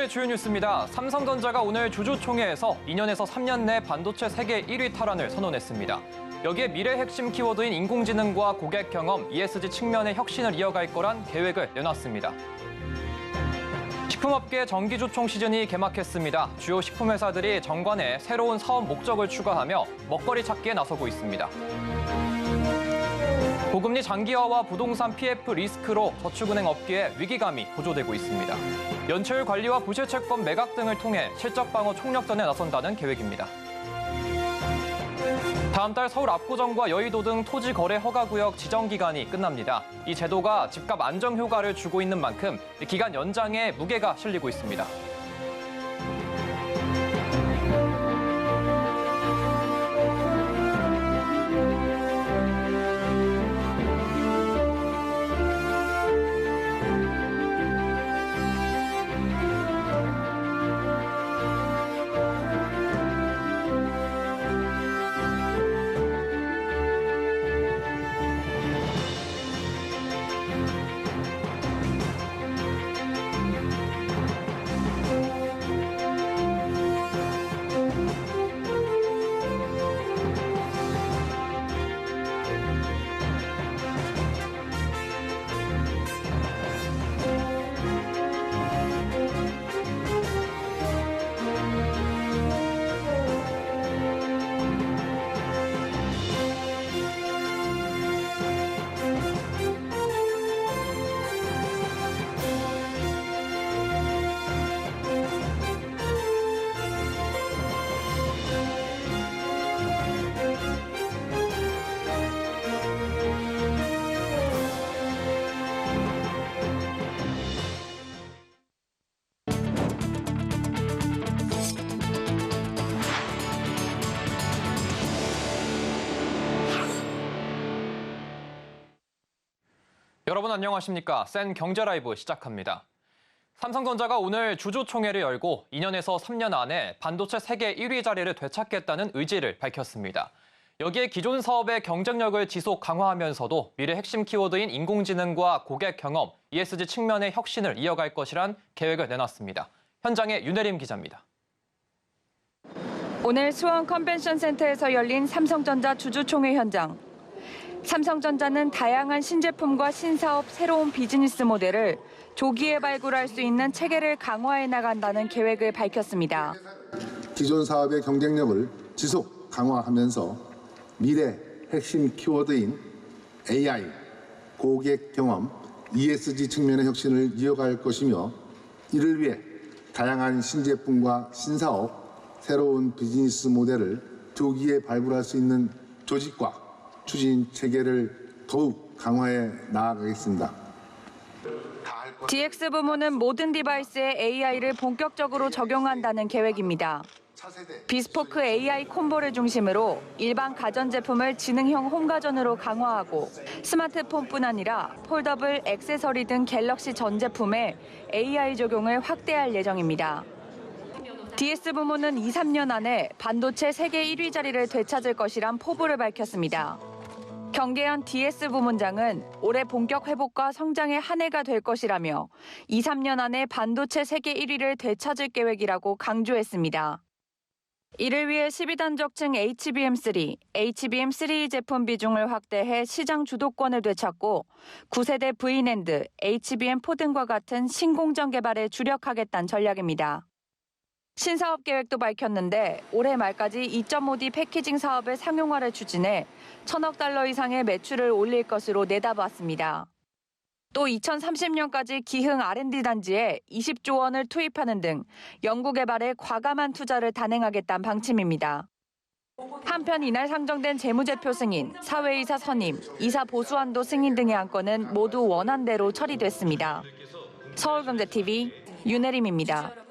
오늘의 주요 뉴스입니다. 삼성전자가 오늘 주주총회에서 2년에서 3년 내 반도체 세계 1위 탈환을 선언했습니다. 여기에 미래 핵심 키워드인 인공지능과 고객 경험, ESG 측면의 혁신을 이어갈 거란 계획을 내놨습니다. 식품업계 정기주총 시즌이 개막했습니다. 주요 식품회사들이 정관에 새로운 사업 목적을 추가하며 먹거리 찾기에 나서고 있습니다. 고금리 장기화와 부동산 PF 리스크로 저축은행 업계에 위기감이 고조되고 있습니다. 연체율 관리와 부실채권 매각 등을 통해 실적 방어 총력전에 나선다는 계획입니다. 다음 달 서울 압구정과 여의도 등 토지 거래 허가 구역 지정 기간이 끝납니다. 이 제도가 집값 안정 효과를 주고 있는 만큼 기간 연장에 무게가 실리고 있습니다. 여러분 안녕하십니까? 센 경제라이브 시작합니다. 삼성전자가 오늘 주주총회를 열고 2년에서 3년 안에 반도체 세계 1위 자리를 되찾겠다는 의지를 밝혔습니다. 여기에 기존 사업의 경쟁력을 지속 강화하면서도 미래 핵심 키워드인 인공지능과 고객 경험, ESG 측면의 혁신을 이어갈 것이란 계획을 내놨습니다. 현장에 윤혜림 기자입니다. 오늘 수원 컨벤션 센터에서 열린 삼성전자 주주총회 현장. 삼성전자는 다양한 신제품과 신사업, 새로운 비즈니스 모델을 조기에 발굴할 수 있는 체계를 강화해 나간다는 계획을 밝혔습니다. 기존 사업의 경쟁력을 지속 강화하면서 미래 핵심 키워드인 AI, 고객 경험, ESG 측면의 혁신을 이어갈 것이며 이를 위해 다양한 신제품과 신사업, 새로운 비즈니스 모델을 조기에 발굴할 수 있는 조직과 추진 체계를 더욱 강화해 나아가겠습니다. DX 부문은 모든 디바이스에 AI를 본격적으로 적용한다는 계획입니다. 비스포크 AI 콤보를 중심으로 일반 가전제품을 지능형 홈가전으로 강화하고 스마트폰뿐 아니라 폴더블, 액세서리 등 갤럭시 전 제품에 AI 적용을 확대할 예정입니다. DS 부문은 2, 3년 안에 반도체 세계 1위 자리를 되찾을 것이란 포부를 밝혔습니다. 경계현 DS 부문장은 올해 본격 회복과 성장의 한 해가 될 것이라며 2, 3년 안에 반도체 세계 1위를 되찾을 계획이라고 강조했습니다. 이를 위해 12단적층 HBM3, HBM3 제품 비중을 확대해 시장 주도권을 되찾고 9세대 V낸드, HBM4 등과 같은 신공정 개발에 주력하겠다는 전략입니다. 신사업 계획도 밝혔는데 올해 말까지 2.5D 패키징 사업의 상용화를 추진해 1,000억 달러 이상의 매출을 올릴 것으로 내다봤습니다. 또 2030년까지 기흥 R&D 단지에 20조 원을 투입하는 등 연구 개발에 과감한 투자를 단행하겠다는 방침입니다. 한편 이날 상정된 재무제표 승인, 사회이사 선임, 이사 보수한도 승인 등의 안건은 모두 원안대로 처리됐습니다. 서울경제TV 윤혜림입니다.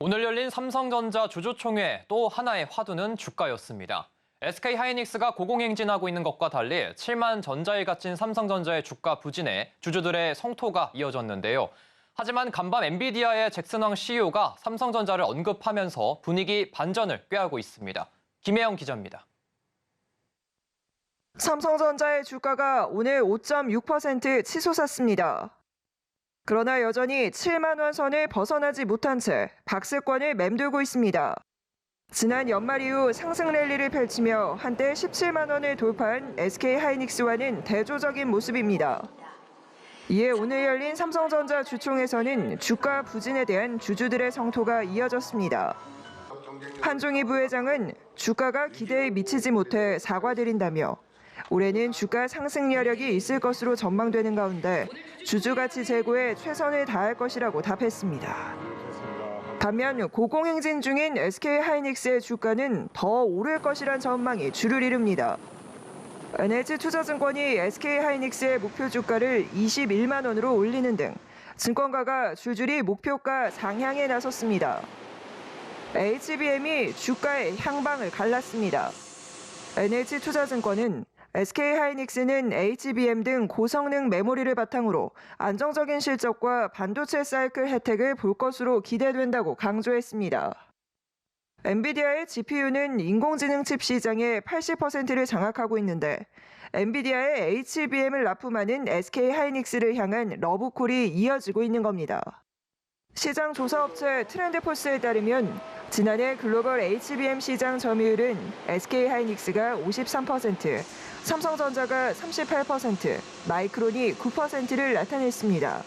오늘 열린 삼성전자 주주총회 또 하나의 화두는 주가였습니다. SK하이닉스가 고공행진하고 있는 것과 달리 7만 전자에 갇힌 삼성전자의 주가 부진에 주주들의 성토가 이어졌는데요. 하지만 간밤 엔비디아의 잭슨왕 CEO가 삼성전자를 언급하면서 분위기 반전을 꾀하고 있습니다. 김혜영 기자입니다. 삼성전자의 주가가 오늘 5.6% 치솟았습니다. 그러나 여전히 7만 원 선을 벗어나지 못한 채 박스권을 맴돌고 있습니다. 지난 연말 이후 상승 랠리를 펼치며 한때 17만 원을 돌파한 SK하이닉스와는 대조적인 모습입니다. 이에 오늘 열린 삼성전자 주총에서는 주가 부진에 대한 주주들의 성토가 이어졌습니다. 한종희 부회장은 주가가 기대에 미치지 못해 사과드린다며 올해는 주가 상승 여력이 있을 것으로 전망되는 가운데 주주 가치 제고에 최선을 다할 것이라고 답했습니다. 반면 고공행진 중인 SK하이닉스의 주가는 더 오를 것이란 전망이 주를 이룹니다. NH투자증권이 SK하이닉스의 목표 주가를 21만 원으로 올리는 등 증권가가 줄줄이 목표가 상향에 나섰습니다. HBM이 주가의 향방을 갈랐습니다. NH투자증권은 SK하이닉스는 HBM 등 고성능 메모리를 바탕으로 안정적인 실적과 반도체 사이클 혜택을 볼 것으로 기대된다고 강조했습니다. 엔비디아의 GPU는 인공지능 칩 시장의 80%를 장악하고 있는데 엔비디아의 HBM을 납품하는 SK하이닉스를 향한 러브콜이 이어지고 있는 겁니다. 시장 조사업체 트렌드포스에 따르면 지난해 글로벌 HBM 시장 점유율은 SK하이닉스가 53%, 삼성전자가 38%, 마이크론이 9%를 나타냈습니다.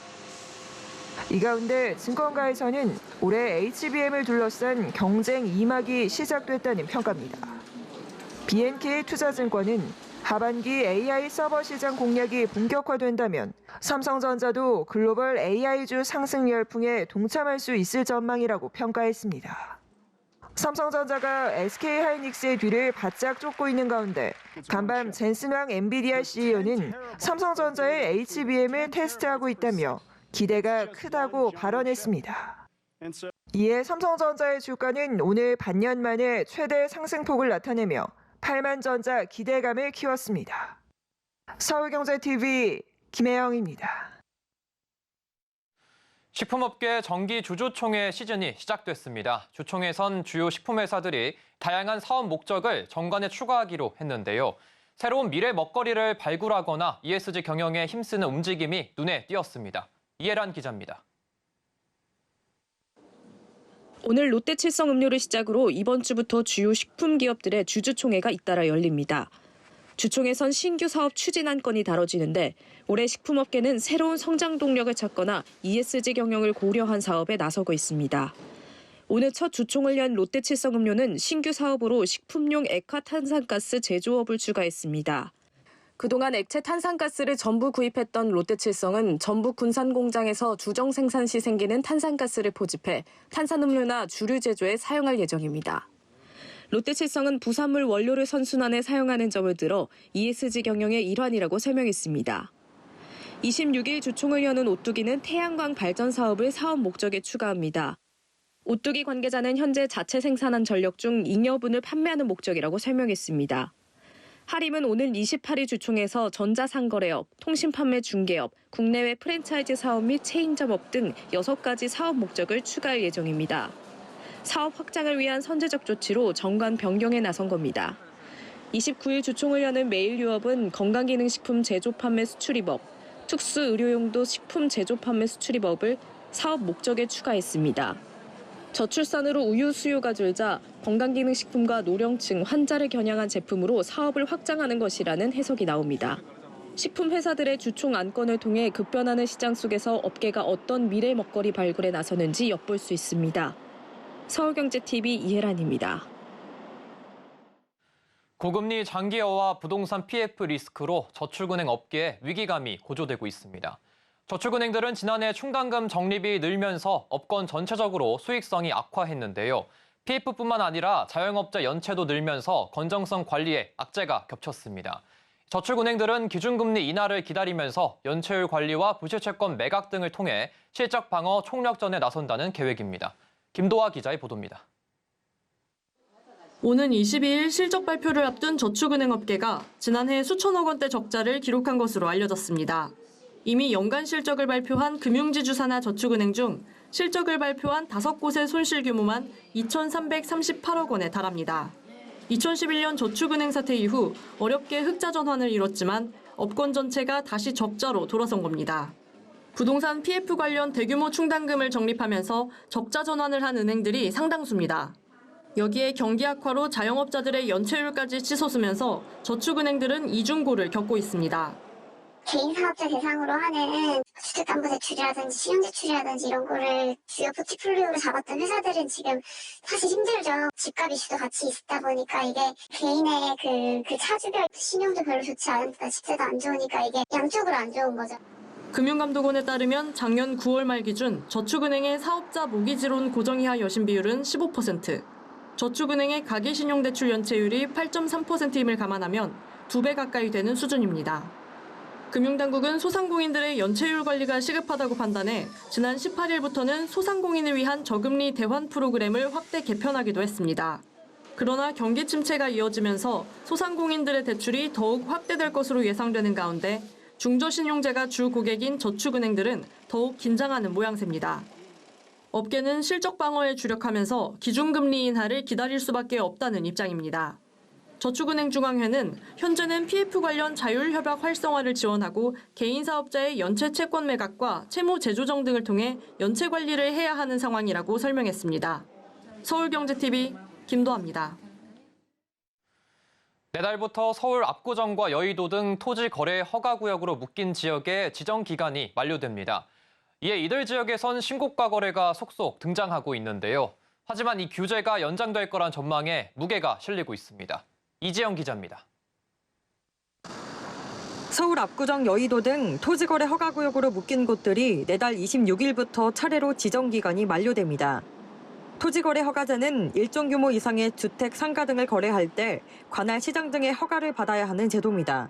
이 가운데 증권가에서는 올해 HBM을 둘러싼 경쟁 2막이 시작됐다는 평가입니다. BNK 투자증권은 하반기 AI 서버 시장 공략이 본격화된다면 삼성전자도 글로벌 AI주 상승 열풍에 동참할 수 있을 전망이라고 평가했습니다. 삼성전자가 SK하이닉스의 뒤를 바짝 쫓고 있는 가운데 간밤 젠슨왕 엔비디아 CEO는 삼성전자의 HBM을 테스트하고 있다며 기대가 크다고 발언했습니다. 이에 삼성전자의 주가는 오늘 반년 만에 최대 상승폭을 나타내며 8만전자 기대감을 키웠습니다. 서울경제TV 김혜영입니다. 식품업계 정기 주주총회 시즌이 시작됐습니다. 주총회선 주요 식품회사들이 다양한 사업 목적을 정관에 추가하기로 했는데요. 새로운 미래 먹거리를 발굴하거나 ESG 경영에 힘쓰는 움직임이 눈에 띄었습니다. 이해란 기자입니다. 오늘 롯데칠성음료를 시작으로 이번 주부터 주요 식품 기업들의 주주총회가 잇따라 열립니다. 주총에선 신규 사업 추진 안건이 다뤄지는데 올해 식품업계는 새로운 성장 동력을 찾거나 ESG 경영을 고려한 사업에 나서고 있습니다. 오늘 첫 주총을 연 롯데칠성음료는 신규 사업으로 식품용 액화탄산가스 제조업을 추가했습니다. 그동안 액체 탄산가스를 전부 구입했던 롯데칠성은 전북 군산 공장에서 주정 생산 시 생기는 탄산가스를 포집해 탄산음료나 주류 제조에 사용할 예정입니다. 롯데칠성은 부산물 원료를 선순환에 사용하는 점을 들어 ESG 경영의 일환이라고 설명했습니다. 26일 주총을 여는 오뚜기는 태양광 발전 사업을 사업 목적에 추가합니다. 오뚜기 관계자는 현재 자체 생산한 전력 중 잉여분을 판매하는 목적이라고 설명했습니다. 하림은 오늘 28일 주총에서 전자상거래업, 통신판매 중개업, 국내외 프랜차이즈 사업 및 체인점업 등 6가지 사업 목적을 추가할 예정입니다. 사업 확장을 위한 선제적 조치로 정관 변경에 나선 겁니다. 29일 주총을 여는 메일유업은 건강기능식품 제조 판매 수출입업, 특수의료용도 식품 제조 판매 수출입업을 사업 목적에 추가했습니다. 저출산으로 우유 수요가 줄자 건강기능식품과 노령층, 환자를 겨냥한 제품으로 사업을 확장하는 것이라는 해석이 나옵니다. 식품 회사들의 주총 안건을 통해 급변하는 시장 속에서 업계가 어떤 미래 먹거리 발굴에 나서는지 엿볼 수 있습니다. 서울경제TV 이혜란입니다. 고금리 장기화와 부동산 PF 리스크로 저축은행 업계에 위기감이 고조되고 있습니다. 저축은행들은 지난해 충당금 적립이 늘면서 업권 전체적으로 수익성이 악화했는데요. PF뿐만 아니라 자영업자 연체도 늘면서 건정성 관리에 악재가 겹쳤습니다. 저축은행들은 기준금리 인하를 기다리면서 연체율 관리와 부실채권 매각 등을 통해 실적 방어 총력전에 나선다는 계획입니다. 김도하 기자의 보도입니다. 오는 22일 실적 발표를 앞둔 저축은행 업계가 지난해 수천억 원대 적자를 기록한 것으로 알려졌습니다. 이미 연간 실적을 발표한 금융지주 산하 저축은행 중 실적을 발표한 5곳의 손실 규모만 2,338억 원에 달합니다. 2011년 저축은행 사태 이후 어렵게 흑자 전환을 이뤘지만 업권 전체가 다시 적자로 돌아선 겁니다. 부동산 PF 관련 대규모 충당금을 적립하면서 적자 전환을 한 은행들이 상당수입니다. 여기에 경기 악화로 자영업자들의 연체율까지 치솟으면서 저축은행들은 이중고를 겪고 있습니다. 개인 사업자 대상으로 하는 주택담보대출이라든지 신용대출이라든지 이런 거를 주요 포트폴리오로 잡았던 회사들은 지금 사실 힘들죠. 집값 이슈도 같이 있다 보니까 이게 개인의 그 차주별 신용도 별로 좋지 않은데 집세도 안 좋으니까 이게 양쪽으로 안 좋은 거죠. 금융감독원에 따르면 작년 9월 말 기준 저축은행의 사업자 모기지론 고정이하 여신 비율은 15%, 저축은행의 가계신용대출 연체율이 8.3%임을 감안하면 2배 가까이 되는 수준입니다. 금융당국은 소상공인들의 연체율 관리가 시급하다고 판단해 지난 18일부터는 소상공인을 위한 저금리 대환 프로그램을 확대 개편하기도 했습니다. 그러나 경기 침체가 이어지면서 소상공인들의 대출이 더욱 확대될 것으로 예상되는 가운데 중저신용제가 주 고객인 저축은행들은 더욱 긴장하는 모양새입니다. 업계는 실적 방어에 주력하면서 기준금리 인하를 기다릴 수밖에 없다는 입장입니다. 저축은행 중앙회는 현재는 PF 관련 자율협약 활성화를 지원하고 개인 사업자의 연체 채권 매각과 채무 재조정 등을 통해 연체 관리를 해야 하는 상황이라고 설명했습니다. 서울경제TV 김도아입니다. 내달부터 서울 압구정과 여의도 등 토지 거래 허가구역으로 묶인 지역의 지정 기간이 만료됩니다. 이에 이들 지역에선 신고가 거래가 속속 등장하고 있는데요. 하지만 이 규제가 연장될 거란 전망에 무게가 실리고 있습니다. 이지영 기자입니다. 서울 압구정 여의도 등 토지거래 허가구역으로 묶인 곳들이 내달 26일부터 차례로 지정기간이 만료됩니다. 토지거래 허가제는 일정 규모 이상의 주택, 상가 등을 거래할 때 관할 시장 등의 허가를 받아야 하는 제도입니다.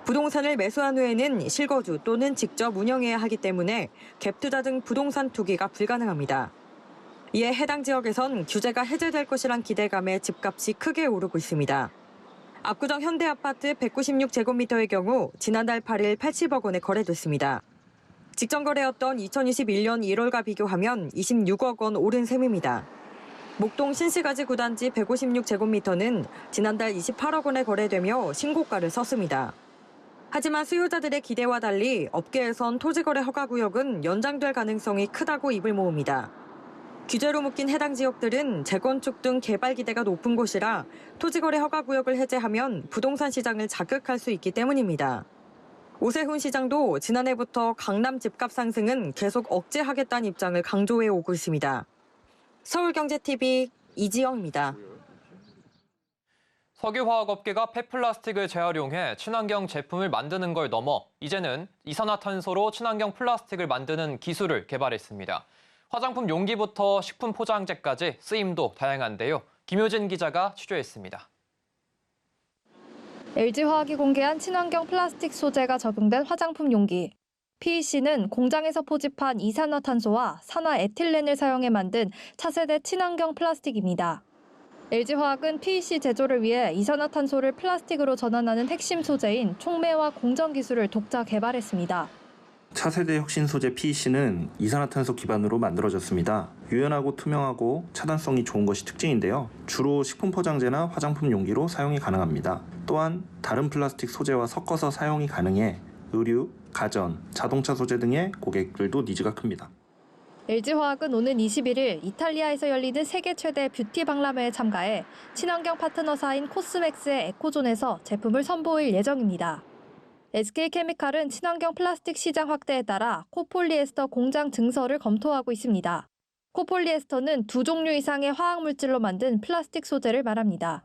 부동산을 매수한 후에는 실거주 또는 직접 운영해야 하기 때문에 갭투자 등 부동산 투기가 불가능합니다. 이에 해당 지역에선 규제가 해제될 것이란 기대감에 집값이 크게 오르고 있습니다. 압구정 현대아파트 196제곱미터의 경우 지난달 8일 80억 원에 거래됐습니다. 직전 거래였던 2021년 1월과 비교하면 26억 원 오른 셈입니다. 목동 신시가지 9단지 156제곱미터는 지난달 28억 원에 거래되며 신고가를 썼습니다. 하지만 수요자들의 기대와 달리 업계에선 토지거래 허가구역은 연장될 가능성이 크다고 입을 모읍니다. 규제로 묶인 해당 지역들은 재건축 등 개발 기대가 높은 곳이라 토지거래 허가구역을 해제하면 부동산 시장을 자극할 수 있기 때문입니다. 오세훈 시장도 지난해부터 강남 집값 상승은 계속 억제하겠다는 입장을 강조해 오고 있습니다. 서울경제TV 이지영입니다. 석유화학업계가 폐플라스틱을 재활용해 친환경 제품을 만드는 걸 넘어 이제는 이산화탄소로 친환경 플라스틱을 만드는 기술을 개발했습니다. 화장품 용기부터 식품 포장재까지 쓰임도 다양한데요. 김효진 기자가 취재했습니다. LG화학이 공개한 친환경 플라스틱 소재가 적용된 화장품 용기. PEC는 공장에서 포집한 이산화탄소와 산화에틸렌을 사용해 만든 차세대 친환경 플라스틱입니다. LG화학은 PEC 제조를 위해 이산화탄소를 플라스틱으로 전환하는 핵심 소재인 촉매와 공정 기술을 독자 개발했습니다. 차세대 혁신 소재 PEC는 이산화탄소 기반으로 만들어졌습니다. 유연하고 투명하고 차단성이 좋은 것이 특징인데요. 주로 식품 포장재나 화장품 용기로 사용이 가능합니다. 또한 다른 플라스틱 소재와 섞어서 사용이 가능해 의류, 가전, 자동차 소재 등의 고객들도 니즈가 큽니다. LG화학은 오는 21일 이탈리아에서 열리는 세계 최대 뷰티 박람회에 참가해 친환경 파트너사인 코스맥스의 에코존에서 제품을 선보일 예정입니다. SK케미칼은 친환경 플라스틱 시장 확대에 따라 코폴리에스터 공장 증설을 검토하고 있습니다. 코폴리에스터는 2종류 이상의 화학물질로 만든 플라스틱 소재를 말합니다.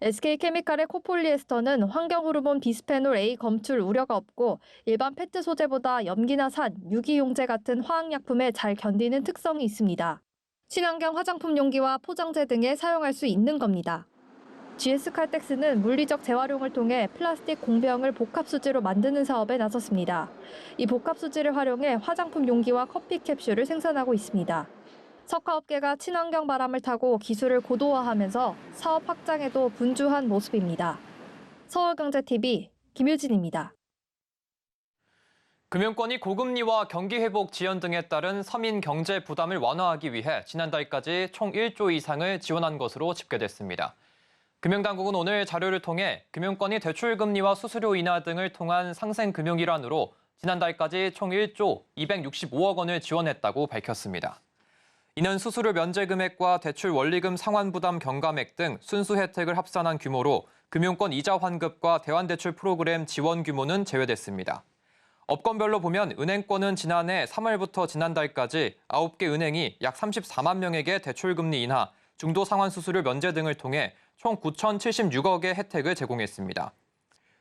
SK케미칼의 코폴리에스터는 환경호르몬 비스페놀 A 검출 우려가 없고 일반 페트 소재보다 염기나 산, 유기용제 같은 화학약품에 잘 견디는 특성이 있습니다. 친환경 화장품 용기와 포장재 등에 사용할 수 있는 겁니다. GS칼텍스는 물리적 재활용을 통해 플라스틱 공병을 복합수지로 만드는 사업에 나섰습니다. 이 복합수지를 활용해 화장품 용기와 커피 캡슐을 생산하고 있습니다. 석화업계가 친환경 바람을 타고 기술을 고도화하면서 사업 확장에도 분주한 모습입니다. 서울경제TV 김효진입니다. 금융권이 고금리와 경기 회복 지연 등에 따른 서민 경제 부담을 완화하기 위해 지난달까지 총 1조 이상을 지원한 것으로 집계됐습니다. 금융당국은 오늘 자료를 통해 금융권이 대출금리와 수수료 인하 등을 통한 상생 금융 일환으로 지난달까지 총 1조 265억 원을 지원했다고 밝혔습니다. 이는 수수료 면제 금액과 대출 원리금 상환 부담 경감액 등 순수 혜택을 합산한 규모로 금융권 이자 환급과 대환대출 프로그램 지원 규모는 제외됐습니다. 업권별로 보면 은행권은 지난해 3월부터 지난달까지 9개 은행이 약 34만 명에게 대출금리 인하, 중도 상환 수수료 면제 등을 통해 총 9,076억의 혜택을 제공했습니다.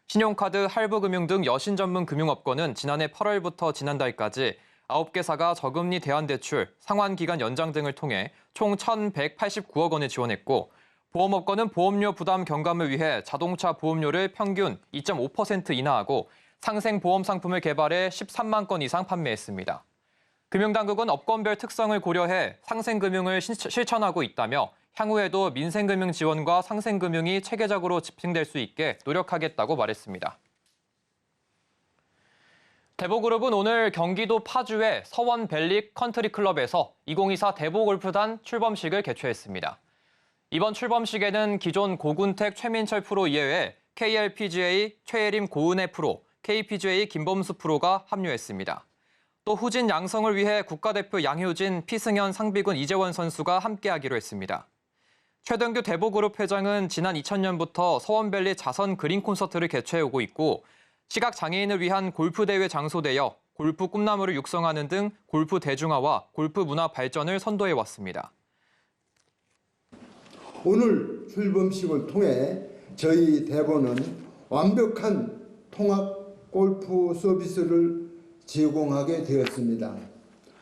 신용카드, 할부금융 등 여신 전문 금융업권은 지난해 8월부터 지난달까지 9개사가 저금리 대환대출, 상환기간 연장 등을 통해 총 1,189억 원을 지원했고 보험업권은 보험료 부담 경감을 위해 자동차 보험료를 평균 2.5% 인하하고 상생보험 상품을 개발해 13만 건 이상 판매했습니다. 금융당국은 업권별 특성을 고려해 상생금융을 실천하고 있다며 향후에도 민생금융 지원과 상생금융이 체계적으로 집행될 수 있게 노력하겠다고 말했습니다. 대보그룹은 오늘 경기도 파주의 서원밸리 컨트리클럽에서 2024 대보골프단 출범식을 개최했습니다. 이번 출범식에는 기존 고군택 최민철 프로 이외에 KLPGA 최예림 고은혜 프로, KPGA 김범수 프로가 합류했습니다. 또 후진 양성을 위해 국가대표 양효진, 피승현, 상비군 이재원 선수가 함께하기로 했습니다. 최동규 대보그룹 회장은 지난 2000년부터 서원밸리 자선 그린 콘서트를 개최해오고 있고 시각장애인을 위한 골프대회 장소되어 골프 꿈나무를 육성하는 등 골프 대중화와 골프 문화 발전을 선도해왔습니다. 오늘 출범식을 통해 저희 대보는 완벽한 통합 골프 서비스를 제공하게 되었습니다.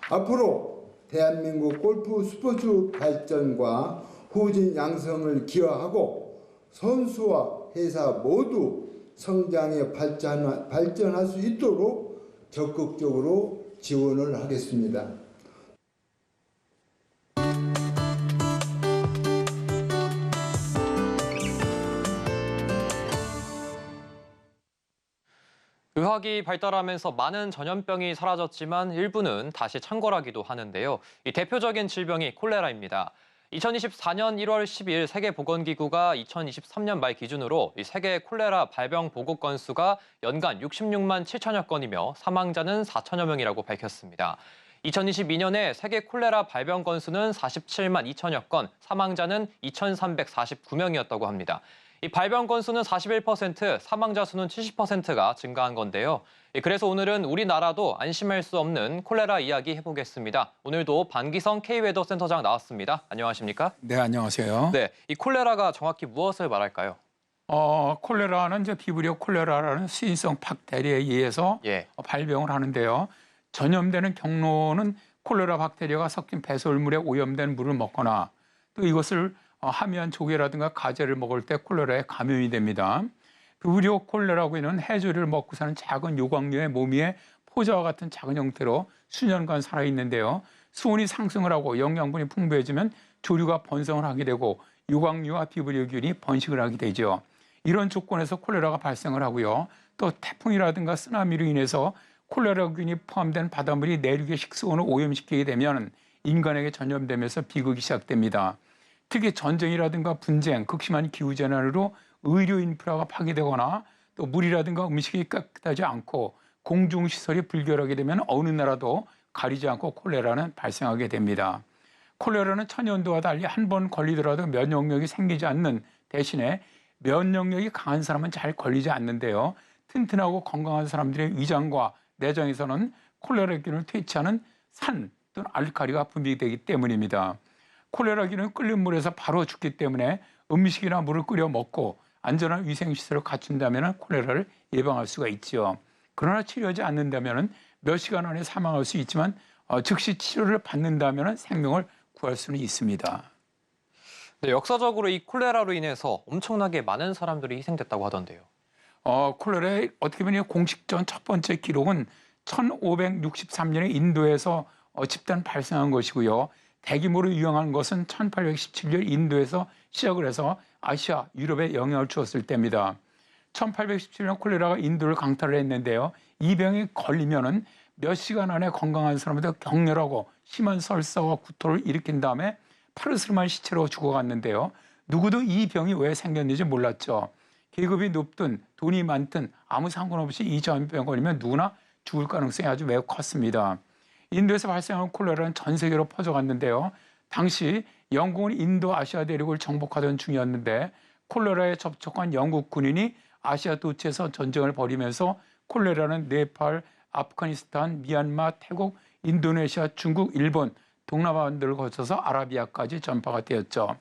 앞으로 대한민국 골프 스포츠 발전과 후진 양성을 기여하고 선수와 회사 모두 성장에 발전할 수 있도록 적극적으로 지원을 하겠습니다. 의학이 발달하면서 많은 전염병이 사라졌지만 일부는 다시 창궐하기도 하는데요. 이 대표적인 질병이 콜레라입니다. 2024년 1월 12일 세계보건기구가 2023년 말 기준으로 이 세계 콜레라 발병 보고 건수가 연간 66만 7천여 건이며 사망자는 4천여 명이라고 밝혔습니다. 2022년에 세계 콜레라 발병 건수는 47만 2천여 건, 사망자는 2,349명이었다고 합니다. 이 발병 건수는 41%, 사망자 수는 70%가 증가한 건데요. 그래서 오늘은 우리나라도 안심할 수 없는 콜레라 이야기 해보겠습니다. 오늘도 반기성 K웨더 센터장 나왔습니다. 안녕하십니까? 네, 안녕하세요. 네, 이 콜레라가 정확히 무엇을 말할까요? 콜레라는 이제 비브리오 콜레라라는 수인성 박테리아에 의해서 발병을 하는데요. 전염되는 경로는 콜레라 박테리아가 섞인 배설물에 오염된 물을 먹거나 또 이것을 하미안 조개라든가 가재를 먹을 때 콜레라에 감염이 됩니다. 비브리오 콜레라고는 해조류를 먹고 사는 작은 요광류의 몸 위에 포자와 같은 작은 형태로 수년간 살아있는데요. 수온이 상승을 하고 영양분이 풍부해지면 조류가 번성을 하게 되고 요광류와 비브리오균이 번식을 하게 되죠. 이런 조건에서 콜레라가 발생을 하고요. 또 태풍이라든가 쓰나미로 인해서 콜레라균이 포함된 바닷물이 내륙의 식수온을 오염시키게 되면 인간에게 전염되면서 비극이 시작됩니다. 특히 전쟁이라든가 분쟁, 극심한 기후재난으로 의료 인프라가 파괴되거나 또 물이라든가 음식이 깨끗하지 않고 공중시설이 불결하게 되면 어느 나라도 가리지 않고 콜레라는 발생하게 됩니다. 콜레라는 천연두와 달리 한 번 걸리더라도 면역력이 생기지 않는 대신에 면역력이 강한 사람은 잘 걸리지 않는데요. 튼튼하고 건강한 사람들의 위장과 내장에서는 콜레라균을 퇴치하는 산 또는 알칼리가 분비되기 때문입니다. 콜레라균은 끓는 물에서 바로 죽기 때문에 음식이나 물을 끓여 먹고 안전한 위생시설을 갖춘다면 콜레라를 예방할 수가 있죠. 그러나 치료하지 않는다면 몇 시간 안에 사망할 수 있지만 즉시 치료를 받는다면 생명을 구할 수는 있습니다. 네, 역사적으로 이 콜레라로 인해서 엄청나게 많은 사람들이 희생됐다고 하던데요. 콜레라의 어떻게 보면 공식전 첫 번째 기록은 1563년에 인도에서 집단 발생한 것이고요. 대규모로 유행한 것은 1817년 인도에서 시작을 해서 아시아, 유럽에 영향을 주었을 때입니다. 1817년 콜레라가 인도를 강타를 했는데요. 이 병에 걸리면은 몇 시간 안에 건강한 사람한테 격렬하고 심한 설사와 구토를 일으킨 다음에 파르스름한 시체로 죽어갔는데요. 누구도 이 병이 왜 생겼는지 몰랐죠. 계급이 높든 돈이 많든 아무 상관없이 이 전염병에 걸리면 누구나 죽을 가능성이 아주 매우 컸습니다. 인도에서 발생한 콜레라는 전 세계로 퍼져갔는데요. 당시 영국은 인도 아시아 대륙을 정복하던 중이었는데 콜레라에 접촉한 영국 군인이 아시아 도처에서 전쟁을 벌이면서 콜레라는 네팔, 아프가니스탄, 미얀마, 태국, 인도네시아, 중국, 일본, 동남아반도를 거쳐서 아라비아까지 전파가 되었죠.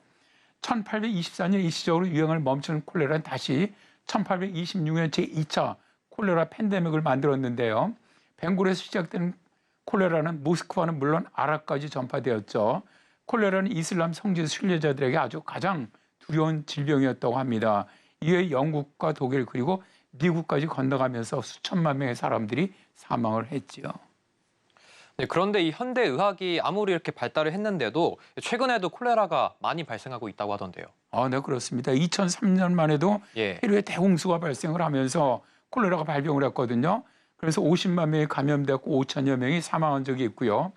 1824년 일시적으로 유행을 멈춘 콜레라는 다시 1826년 제2차 콜레라 팬데믹을 만들었는데요. 벵골에서 시작된 콜레라는 모스크바는 물론 아랍까지 전파되었죠. 콜레라는 이슬람 성지 순례자들에게 아주 가장 두려운 질병이었다고 합니다. 이에 영국과 독일 그리고 미국까지 건너가면서 수천만 명의 사람들이 사망을 했지요. 네, 그런데 이 현대 의학이 아무리 이렇게 발달을 했는데도 최근에도 콜레라가 많이 발생하고 있다고 하던데요. 네, 그렇습니다. 2003년만 해도 페루에 대홍수가 발생을 하면서 콜레라가 발병을 했거든요. 그래서 50만 명이 감염됐고 5천여 명이 사망한 적이 있고요.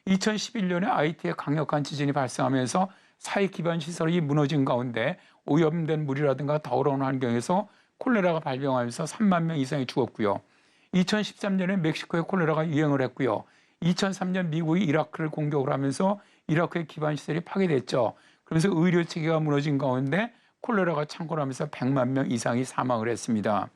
2011년에 하이티에 강력한 지진이 발생하면서 사회 기반 시설이 무너진 가운데 오염된 물이라든가 더러운 환경에서 콜레라가 발병하면서 3만 명 이상이 죽었고요. 2013년에 멕시코에 콜레라가 유행을 했고요. 2003년 미국이 이라크를 공격을 하면서 이라크의 기반 시설이 파괴됐죠. 그러면서 의료 체계가 무너진 가운데 콜레라가 창궐하면서 100만 명 이상이 사망을 했습니다.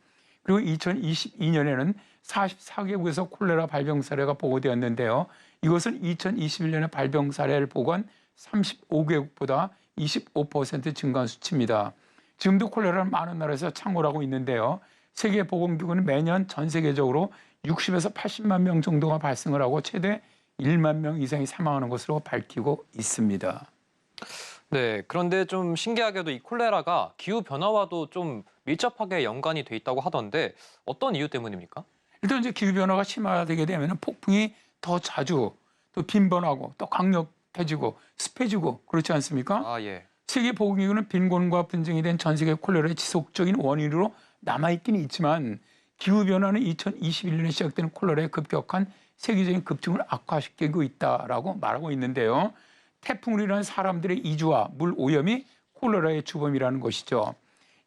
그리고 2022년에는 44개국에서 콜레라 발병 사례가 보고되었는데요. 이것은 2021년에 발병 사례를 보고한 35개국보다 25% 증가한 수치입니다. 지금도 콜레라는 많은 나라에서 창궐하고 있는데요. 세계보건기구는 매년 전 세계적으로 60에서 80만 명 정도가 발생을 하고 최대 1만 명 이상이 사망하는 것으로 밝히고 있습니다. 네, 그런데 좀 신기하게도 이 콜레라가 기후변화와도 좀 밀접하게 연관이 돼 있다고 하던데 어떤 이유 때문입니까? 일단 이제 기후변화가 심화되게 되면 폭풍이 더 자주 또 빈번하고 또 강력해지고 습해지고 그렇지 않습니까? 세계보건기구는 빈곤과 분쟁이 된 전 세계 콜레라의 지속적인 원인으로 남아있긴 있지만 기후변화는 2021년에 시작되는 콜레라의 급격한 세계적인 급증을 악화시키고 있다라고 말하고 있는데요. 태풍으로 인한 사람들의 이주와 물 오염이 콜레라의 주범이라는 것이죠.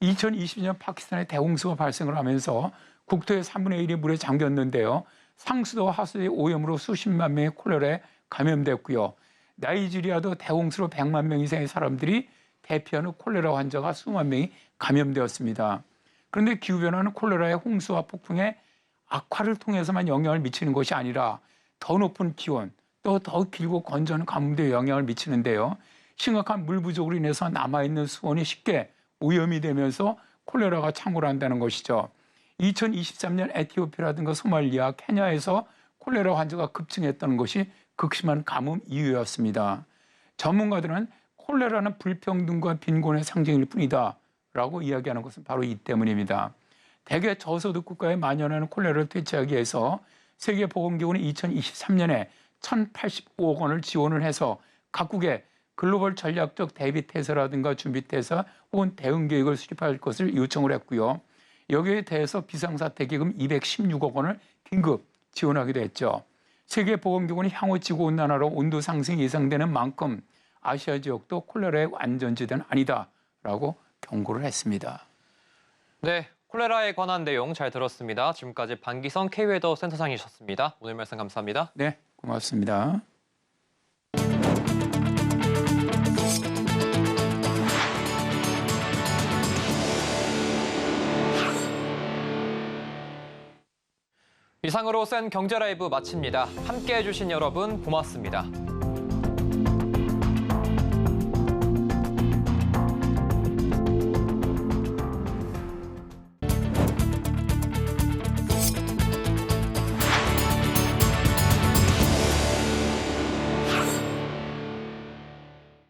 2020년 파키스탄에 대홍수가 발생을 하면서 국토의 3분의 1이 물에 잠겼는데요. 상수도와 하수도의 오염으로 수십만 명의 콜레라에 감염됐고요. 나이지리아도 대홍수로 100만 명 이상의 사람들이 대피하는 콜레라 환자가 수만 명이 감염되었습니다. 그런데 기후변화는 콜레라의 홍수와 폭풍에 악화를 통해서만 영향을 미치는 것이 아니라 더 높은 기온, 또 더 길고 건조한 가뭄도 영향을 미치는데요. 심각한 물 부족으로 인해서 남아있는 수온이 쉽게 오염이 되면서 콜레라가 창궐한다는 것이죠. 2023년 에티오피아라든가 소말리아, 케냐에서 콜레라 환자가 급증했다는 것이 극심한 가뭄 이유였습니다. 전문가들은 콜레라는 불평등과 빈곤의 상징일 뿐이다 라고 이야기하는 것은 바로 이 때문입니다. 대개 저소득 국가에 만연하는 콜레라를 퇴치하기 위해서 세계보건기구는 2023년에 1,085억 원을 지원을 해서 각국에 글로벌 전략적 대비태세라든가 준비태세 혹은 대응계획을 수립할 것을 요청을 했고요. 여기에 대해서 비상사태기금 216억 원을 긴급 지원하기도 했죠. 세계보건기구는 향후 지구온난화로 온도 상승이 예상되는 만큼 아시아 지역도 콜레라의 안전지대는 아니다라고 경고를 했습니다. 네, 콜레라에 관한 내용 잘 들었습니다. 지금까지 반기성 K웨더 센터장이셨습니다. 오늘 말씀 감사합니다. 네, 고맙습니다. 이상으로 센 경제 라이브 마칩니다. 함께해 주신 여러분 고맙습니다.